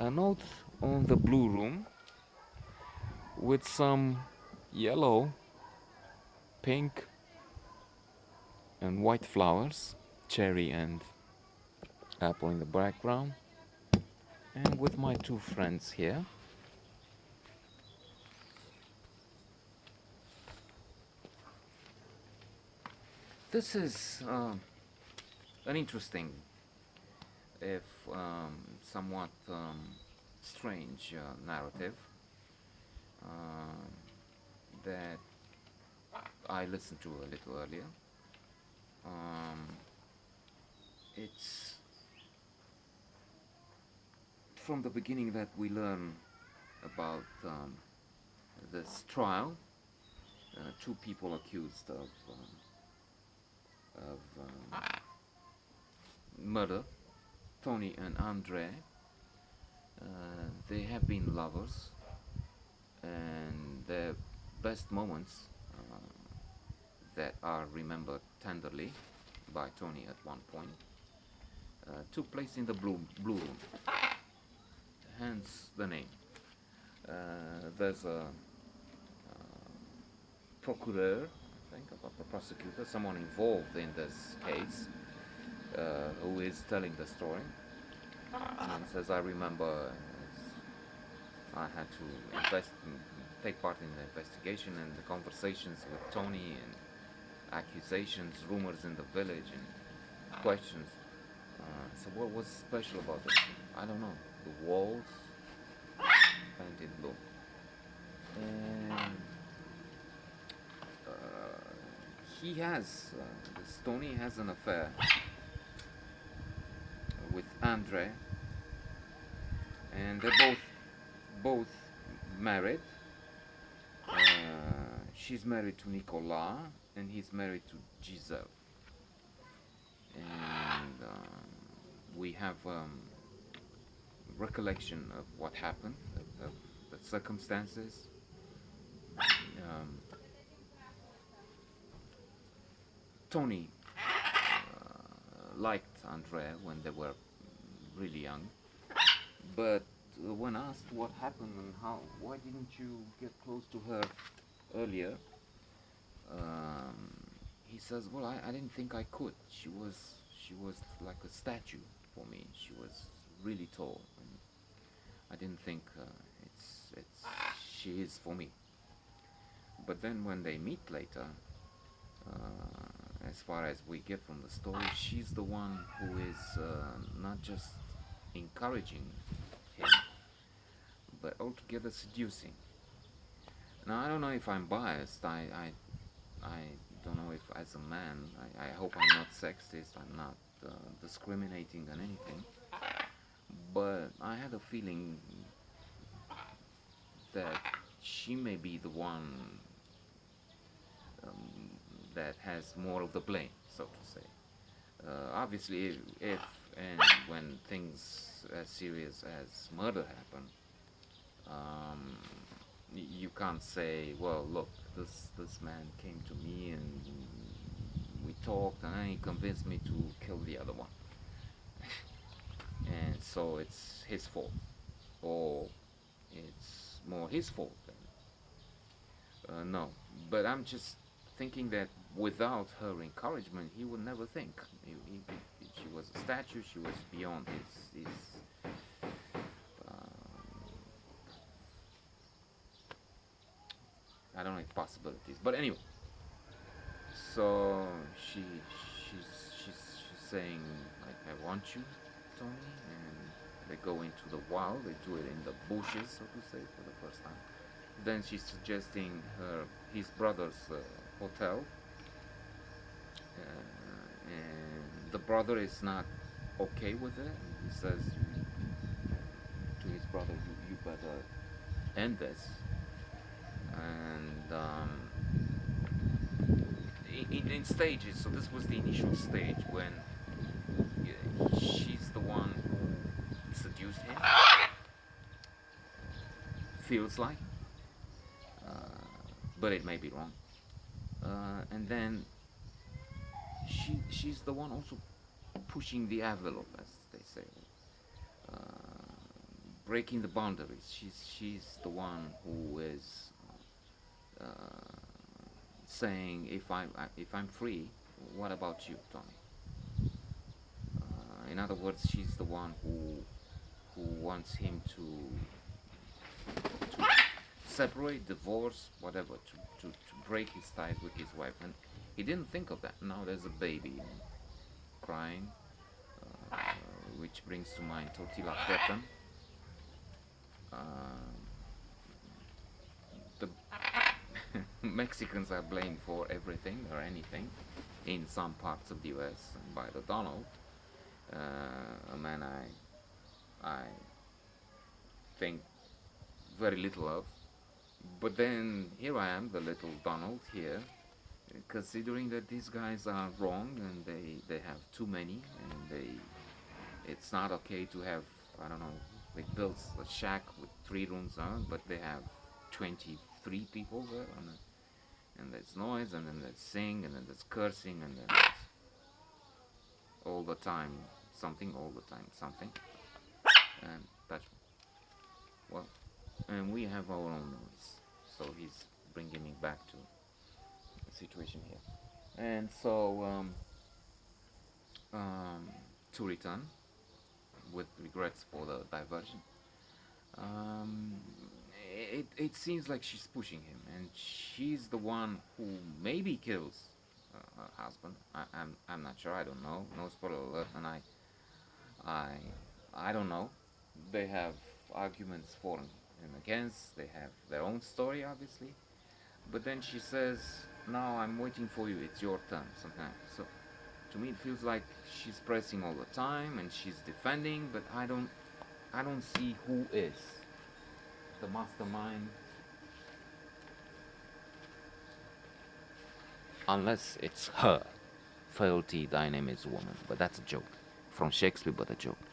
a note on the blue room with some yellow, pink, and white flowers, cherry and apple in the background, and with my two friends here. This is an interesting, if somewhat strange narrative uh, that I listened to a little earlier. Um, it's from the beginning that we learn about this trial. Two people accused of murder, Tony and Andrée. They have been lovers, and their best moments that are remembered tenderly by Tony at one point took place in the blue room, hence the name. There's a procureur, I think, a prosecutor, someone involved in this case, who is telling the story, and says, I remember I had to take part in the investigation and the conversations with Tony and accusations, rumors in the village and questions. So what was special about it? I don't know. The walls painted blue. And he has, this Tony has an affair with Andrée, and they're both married. She's married to Nicolas, and he's married to Giselle. And we have recollection of what happened, of the circumstances. Tony liked Andrée when they were really young, but when asked what happened and why didn't you get close to her earlier, he says, "Well, I didn't think I could. She was like a statue for me. She was really tall, and I didn't think it's she is for me." But then when they meet later, as far as we get from the story, she's the one who is not just encouraging him, but altogether seducing. Now, I don't know if I'm biased. I don't know if, as a man, I hope I'm not sexist. I'm not discriminating on anything. But I had a feeling that she may be the one that has more of the blame, so to say. Obviously, if and when things as serious as murder happen, um, you can't say, well, look, this man came to me and we talked and then he convinced me to kill the other one. And so it's his fault, or it's more his fault than no. But I'm just thinking that without her encouragement, he would never think. She was a statue. She was beyond his I don't know if possibilities. But anyway, so she's saying, like, I want you, Tony, and they go into the wild. They do it in the bushes, so to say, for the first time. Then she's suggesting his brother's hotel, and the brother is not okay with it. He says to his brother, you better end this. And in stages, so this was the initial stage when she's the one who seduced him, feels like, but it may be wrong. And then she's the one also pushing the envelope, as they say, breaking the boundaries. She's the one who is uh, saying, if I'm free, what about you, Tony? In other words, she's the one who wants him to separate, divorce, whatever, to break his ties with his wife. And he didn't think of that. Now there's a baby crying, uh, which brings to mind tortilla cretan. The Mexicans are blamed for everything or anything in some parts of the US by the Donald, a man I think very little of. But then here I am, the little Donald here, considering that these guys are wrong and they have too many, and it's not okay to have, I don't know, they built a shack with 3 rooms on, but they have 23 people there, and there's noise, and then there's sing, and then there's cursing, and then there's all the time something, all the time something, and that's, well, and we have our own noise. So he's bringing me back to the situation here. And so, to return, with regrets for the diversion, um, it seems like she's pushing him, and she's the one who maybe kills her husband. I'm not sure. I don't know. No spoiler alert. And I I don't know. They have arguments for and against. They have their own story, obviously. But then she says, "Now I'm waiting for you. It's your turn." Something like that. So to me, it feels like she's pressing all the time and she's defending, but I don't see who is the mastermind, unless it's her, frailty, dynamism woman. But that's a joke from Shakespeare, but a joke.